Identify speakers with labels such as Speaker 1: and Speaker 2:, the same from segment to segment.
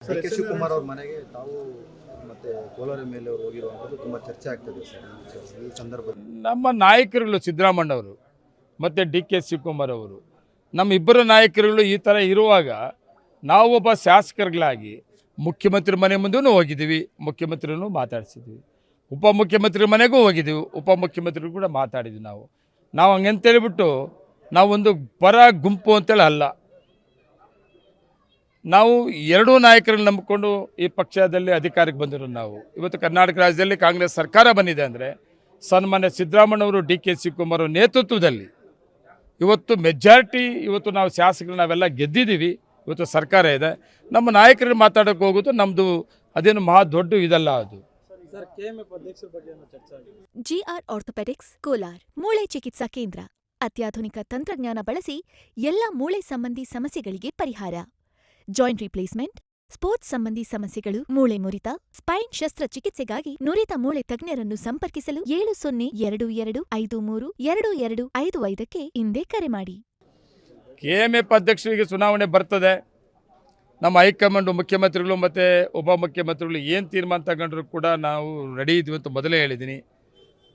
Speaker 1: D K Shivakumar ಅವ್ರ ಮನೆಗೆ ತಾವು ಮತ್ತೆ ಕೋಲಾರ ಮೇಲೆ ಅವರು ಹೋಗಿರುವಂಥದ್ದು ತುಂಬ ಚರ್ಚೆ ಆಗ್ತದೆ ಸರ್ ಈ ಸಂದರ್ಭದಲ್ಲಿ.
Speaker 2: ನಮ್ಮ ನಾಯಕರುಗಳು ಸಿದ್ದರಾಮಣ್ಣವರು ಮತ್ತು ಡಿ ಕೆ ಶಿವಕುಮಾರ್ ಅವರು ನಮ್ಮ ಇಬ್ಬರು ನಾಯಕರುಗಳು ಈ ಥರ ಇರುವಾಗ ನಾವು ಒಬ್ಬ ಶಾಸಕರುಗಳಾಗಿ ಮುಖ್ಯಮಂತ್ರಿ ಮನೆ ಮುಂದೂ ಹೋಗಿದ್ದೀವಿ, ಮುಖ್ಯಮಂತ್ರಿನೂ ಮಾತಾಡಿಸಿದ್ವಿ, ಉಪಮುಖ್ಯಮಂತ್ರಿ ಮನೆಗೂ ಹೋಗಿದ್ದೀವಿ, ಉಪಮುಖ್ಯಮಂತ್ರಿಗಳು ಕೂಡ ಮಾತಾಡಿದ್ವಿ. ನಾವು ಹಂಗಂತೇಳಿಬಿಟ್ಟು ನಾವೊಂದು ಪರ ಗುಂಪು ಅಂತೇಳಿ ಅಲ್ಲ, ನಾವು ಎರಡೂ ನಾಯಕರನ್ನು ನಂಬಿಕೊಂಡು ಈ ಪಕ್ಷದಲ್ಲಿ ಅಧಿಕಾರಕ್ಕೆ ಬಂದಿರೋ ನಾವು. ಇವತ್ತು ಕರ್ನಾಟಕ ರಾಜ್ಯದಲ್ಲಿ ಕಾಂಗ್ರೆಸ್ ಸರ್ಕಾರ ಬಂದಿದೆ ಅಂದರೆ ಸನ್ಮಾನ್ಯ ಸಿದ್ದರಾಮಣ್ಣವರು ಡಿ ಕೆ ಶಿವಕುಮಾರ್ ನೇತೃತ್ವದಲ್ಲಿ ಇವತ್ತು ಮೆಜಾರಿಟಿ, ಇವತ್ತು ನಾವು ಶಾಸಕರು ನಾವೆಲ್ಲ ಗೆದ್ದಿದ್ದೀವಿ, ಇವತ್ತು ಸರ್ಕಾರ ಇದೆ. ನಮ್ಮ ನಾಯಕರು ಮಾತಾಡೋಕೆ ಹೋಗೋದು ನಮ್ಮದು ಅದೇನು ಮಹಾ ದೊಡ್ಡ ಇದಲ್ಲ. ಅದು
Speaker 3: ಜಿಆರ್ ಆರ್ಥೋಪೆಡಿಕ್ಸ್ ಕೋಲಾರ್ ಮೂಳೆ ಚಿಕಿತ್ಸಾ ಕೇಂದ್ರ ಅತ್ಯಾಧುನಿಕ ತಂತ್ರಜ್ಞಾನ ಬಳಸಿ ಎಲ್ಲ ಮೂಳೆ ಸಂಬಂಧಿ ಸಮಸ್ಯೆಗಳಿಗೆ ಪರಿಹಾರ. ಜಾಯಿಂಟ್ ರಿಪ್ಲೇಸ್ಮೆಂಟ್, ಸ್ಪೋರ್ಟ್ಸ್ ಸಂಬಂಧಿ ಸಮಸ್ಯೆಗಳು, ಮೂಳೆ ಮುರಿತ, ಸ್ಪೈನ್ ಶಸ್ತ್ರಚಿಕಿತ್ಸೆಗಾಗಿ ನುರಿತ ಮೂಳೆ ತಜ್ಞರನ್ನು ಸಂಪರ್ಕಿಸಲು 7022522255ಕ್ಕೆ ಇಂದೇ ಕರೆ ಮಾಡಿ.
Speaker 2: ಕೆಎಂಎಫ್ ಅಧ್ಯಕ್ಷರಿಗೆ ಚುನಾವಣೆ ಬರ್ತದೆ. ನಮ್ಮ ಹೈಕಮಾಂಡ್ ಮುಖ್ಯಮಂತ್ರಿಗಳು ಮತ್ತು ಉಪಮುಖ್ಯಮಂತ್ರಿಗಳು ಏನು ತೀರ್ಮಾನ ತಗೊಂಡ್ರು ಕೂಡ ನಾವು ರೆಡಿ ಇದ್ದೀವಿ ಅಂತ ಮೊದಲೇ ಹೇಳಿದ್ದೀನಿ.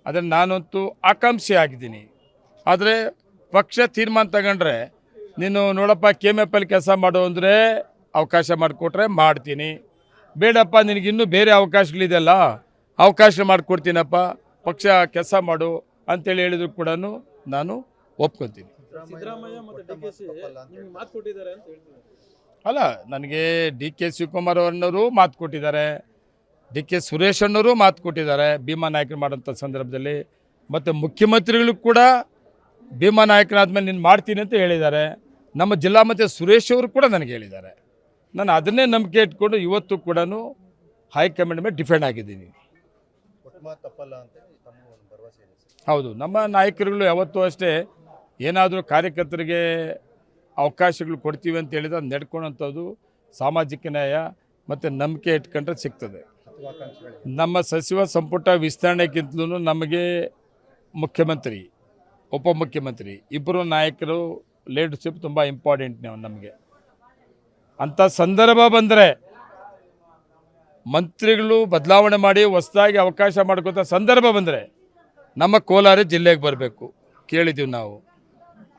Speaker 2: ಅದನ್ನು ನಾನಂತೂ ಆಕಾಂಕ್ಷಿ ಆಗಿದ್ದೀನಿ. ಆದರೆ ಪಕ್ಷ ತೀರ್ಮಾನ ತಗೊಂಡ್ರೆ ನೀನು ನೋಡಪ್ಪ KMF ಅಲ್ಲಿ ಕೆಲಸ ಮಾಡು ಅಂದರೆ ಅವಕಾಶ ಮಾಡಿಕೊಟ್ರೆ ಮಾಡ್ತೀನಿ, ಬೇಡಪ್ಪ ನಿನಗಿನ್ನೂ ಬೇರೆ ಅವಕಾಶಗಳಿದೆಯಲ್ಲ ಅವಕಾಶ ಮಾಡಿಕೊಡ್ತೀನಪ್ಪ, ಪಕ್ಷ ಕೆಲಸ ಮಾಡು ಅಂತೇಳಿ ಹೇಳಿದ್ರು ಕೂಡ ನಾನು ಒಪ್ಕೊತೀನಿ. ಅಲ್ಲ, ನನಗೆ ಡಿ ಕೆ ಶಿವಕುಮಾರ್ ಅವ್ರನ್ನವರು ಮಾತು ಕೊಟ್ಟಿದ್ದಾರೆ, ಡಿ ಕೆ ಸುರೇಶ್ ಅಣ್ಣವರು ಮಾತು ಕೊಟ್ಟಿದ್ದಾರೆ ಭೀಮಾ ನಾಯಕರು ಮಾಡೋಂಥ ಸಂದರ್ಭದಲ್ಲಿ, ಮತ್ತು ಮುಖ್ಯಮಂತ್ರಿಗಳು ಕೂಡ ಭೀಮಾ ನಾಯಕನಾದ್ಮೇಲೆ ನೀನು ಮಾಡ್ತೀನಿ ಅಂತ ಹೇಳಿದ್ದಾರೆ. ನಮ್ಮ ಜಿಲ್ಲಾ ಮತ್ತು ಸುರೇಶ್ ಅವರು ಕೂಡ ನನಗೆ ಹೇಳಿದ್ದಾರೆ. ನಾನು ಅದನ್ನೇ ನಂಬಿಕೆ ಇಟ್ಕೊಂಡು ಇವತ್ತು ಕೂಡ ಹೈಕಮಾಂಡ್ ಮೇಲೆ ಡಿಫೆಂಡ್ ಆಗಿದ್ದೀನಿ. ಹೌದು, ನಮ್ಮ ನಾಯಕರುಗಳು ಯಾವತ್ತೂ ಅಷ್ಟೇ ಏನಾದರೂ ಕಾರ್ಯಕರ್ತರಿಗೆ ಅವಕಾಶಗಳು ಕೊಡ್ತೀವಿ ಅಂತ ಹೇಳಿದ್ರೆ ಅದು ನಡ್ಕೊಳ್ಳೋಂಥದ್ದು ಸಾಮಾಜಿಕ ನ್ಯಾಯ ಮತ್ತು ನಂಬಿಕೆ ಇಟ್ಕೊಂಡ್ರೆ ಸಿಗ್ತದೆ. ನಮ್ಮ ಸಚಿವ ಸಂಪುಟ ವಿಸ್ತರಣೆಗಿಂತಲೂ ನಮಗೆ ಮುಖ್ಯಮಂತ್ರಿ, ಉಪಮುಖ್ಯಮಂತ್ರಿ ಇಬ್ಬರು ನಾಯಕರು ಲೀಡರ್ಶಿಪ್ ತುಂಬ ಇಂಪಾರ್ಟೆಂಟ್. ನಮಗೆ ಅಂಥ ಸಂದರ್ಭ ಬಂದರೆ ಮಂತ್ರಿಗಳು ಬದಲಾವಣೆ ಮಾಡಿ ಹೊಸದಾಗಿ ಅವಕಾಶ ಮಾಡ್ಕೋತ ಸಂದರ್ಭ ಬಂದರೆ ನಮ್ಮ ಕೋಲಾರ ಜಿಲ್ಲೆಗೆ ಬರಬೇಕು ಕೇಳಿದ್ದೀವಿ ನಾವು.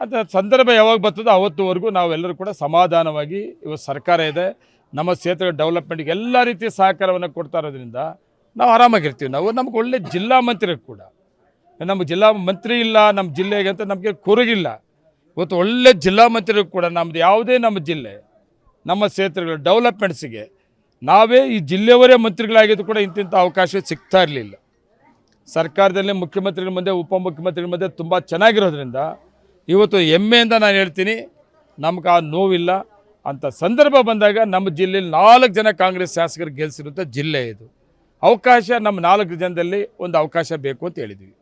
Speaker 2: ಅಂತ ಸಂದರ್ಭ ಯಾವಾಗ ಬರ್ತದೋ ಅವತ್ತುವರೆಗೂ ನಾವೆಲ್ಲರೂ ಕೂಡ ಸಮಾಧಾನವಾಗಿ ಇವತ್ತು ಸರ್ಕಾರ ಇದೆ, ನಮ್ಮ ಕ್ಷೇತ್ರ ಡೆವಲಪ್ಮೆಂಟ್ಗೆ ಎಲ್ಲ ರೀತಿಯ ಸಹಕಾರವನ್ನು ಕೊಡ್ತಾ ಇರೋದ್ರಿಂದ ನಾವು ಆರಾಮಾಗಿರ್ತೀವಿ. ನಮಗೆ ಒಳ್ಳೆ ಜಿಲ್ಲಾ ಮಂತ್ರಿ ಕೂಡ, ನಮ್ಮ ಜಿಲ್ಲಾ ಮಂತ್ರಿ ಇಲ್ಲ ನಮ್ಮ ಜಿಲ್ಲೆಗೆ ಅಂತ ನಮಗೆ ಕೊರಗಿಲ್ಲ. ಇವತ್ತು ಒಳ್ಳೆ ಜಿಲ್ಲಾ ಮಂತ್ರಿ ಕೂಡ ನಮ್ಮದು ಯಾವುದೇ ನಮ್ಮ ಜಿಲ್ಲೆ ನಮ್ಮ ಕ್ಷೇತ್ರಗಳ ಡೆವಲಪ್ಮೆಂಟ್ಸಿಗೆ ನಾವೇ ಈ ಜಿಲ್ಲೆಯವರೇ ಮಂತ್ರಿಗಳಾಗಿದ್ದು ಕೂಡ ಇಂತಿಂಥ ಅವಕಾಶ ಸಿಗ್ತಾ ಇರಲಿಲ್ಲ. ಸರ್ಕಾರದಲ್ಲಿ ಮುಖ್ಯಮಂತ್ರಿಗಳ ಮಧ್ಯೆ ಉಪಮುಖ್ಯಮಂತ್ರಿಗಳ ಮಧ್ಯೆ ತುಂಬ ಚೆನ್ನಾಗಿರೋದ್ರಿಂದ ಇವತ್ತು ಹೆಮ್ಮೆಯಿಂದ ನಾನು ಹೇಳ್ತೀನಿ, ನಮ್ಗೆ ಆ ನೋವಿಲ್ಲ. ಅಂಥ ಸಂದರ್ಭ ಬಂದಾಗ ನಮ್ಮ ಜಿಲ್ಲೆಯಲ್ಲಿ 4 ಜನ ಕಾಂಗ್ರೆಸ್ ಶಾಸಕರು ಗೆಲ್ಲಿಸಿರುವಂಥ ಜಿಲ್ಲೆ ಇದು. ಅವಕಾಶ ನಮ್ಮ 4 ಜನದಲ್ಲಿ ಒಂದು ಅವಕಾಶ ಬೇಕು ಅಂತ ಹೇಳಿದ್ವಿ.